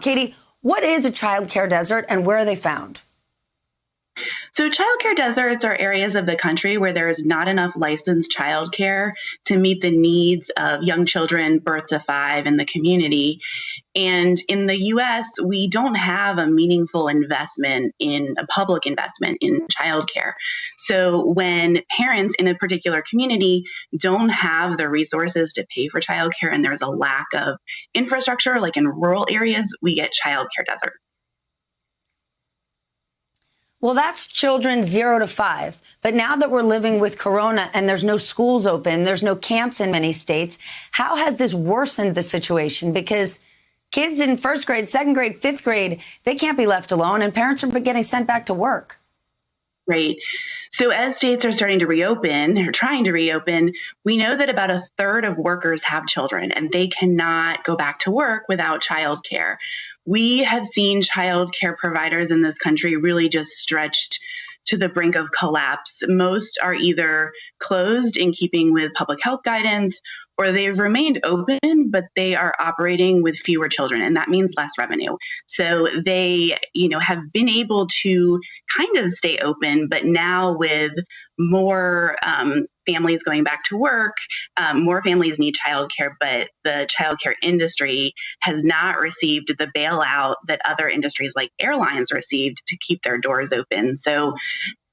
Katie, what is a child care desert and where are they found? So childcare deserts are areas of the country where there is not enough licensed childcare to meet the needs of young children birth to 5 in the community. And in the US, we don't have a meaningful investment in a public investment in childcare. So when parents in a particular community don't have the resources to pay for childcare and there's a lack of infrastructure, like in rural areas, we get childcare deserts. Well, that's children 0 to 5. But now that we're living with corona and there's no schools open, there's no camps in many states, how has this worsened the situation? Because kids in first grade, second grade, fifth grade, they can't be left alone and parents are getting sent back to work. Right. So as states are starting to reopen or trying to reopen, we know that about a third of workers have children and they cannot go back to work without childcare. We have seen childcare providers in this country really just stretched to the brink of collapse. Most are either closed in keeping with public health guidance, or they've remained open, but they are operating with fewer children, and that means less revenue. So they, have been able to kind of stay open, but now with more families going back to work, more families need childcare, but the childcare industry has not received the bailout that other industries like airlines received to keep their doors open. So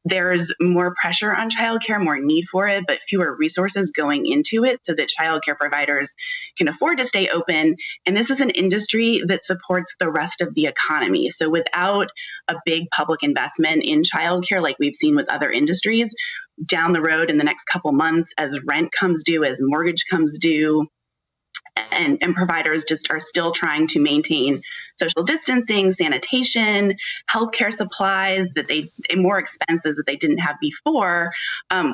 there's more pressure on childcare, more need for it, but fewer resources going into it so that childcare providers can afford to stay open. And this is an industry that supports the rest of the economy. So without a big public investment in childcare, like we've seen with other industries, down the road in the next couple months, as rent comes due, as mortgage comes due, and providers just are still trying to maintain social distancing, sanitation, healthcare supplies more expenses that they didn't have before,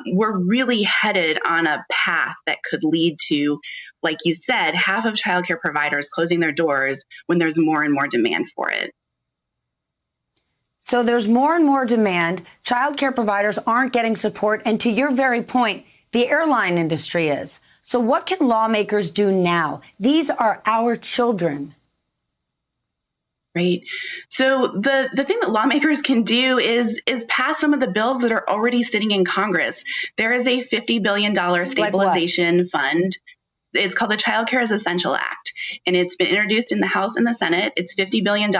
we're really headed on a path that could lead to, like you said, half of childcare providers closing their doors when there's more and more demand for it. So there's more and more demand. Childcare providers aren't getting support. And to your very point, the airline industry is. So what can lawmakers do now? These are our children. Right. So the thing that lawmakers can do is pass some of the bills that are already sitting in Congress. There is a $50 billion stabilization fund. It's called the Child Care is Essential Act, and it's been introduced in the House and the Senate. It's $50 billion.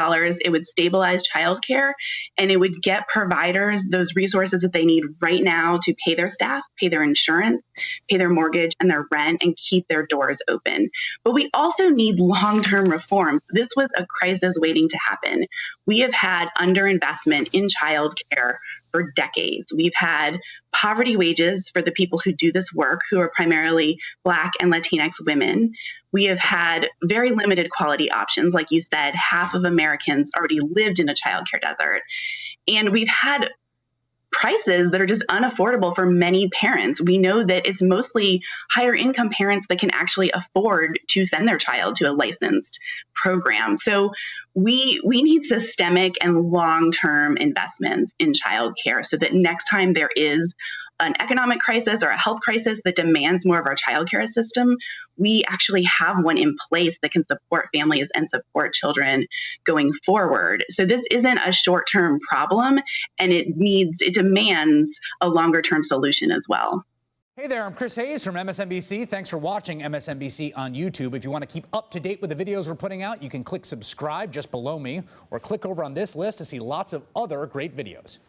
It would stabilize childcare, and it would get providers those resources that they need right now to pay their staff, pay their insurance, pay their mortgage and their rent, and keep their doors open. But we also need long-term reform. This was a crisis waiting to happen. We have had underinvestment in childcare for decades. We've had poverty wages for the people who do this work, who are primarily Black and Latinx women. We have had very limited quality options. Like you said, half of Americans already lived in a childcare desert. And we've had prices that are just unaffordable for many parents. We know that it's mostly higher income parents that can actually afford to send their child to a licensed program. So we need systemic and long-term investments in childcare so that next time there is an economic crisis or a health crisis that demands more of our childcare system, we actually have one in place that can support families and support children going forward. So this isn't a short-term problem, and it demands a longer-term solution as well. Hey there, I'm Chris Hayes from MSNBC. Thanks for watching MSNBC on YouTube. If you want to keep up to date with the videos we're putting out, you can click subscribe just below me or click over on this list to see lots of other great videos.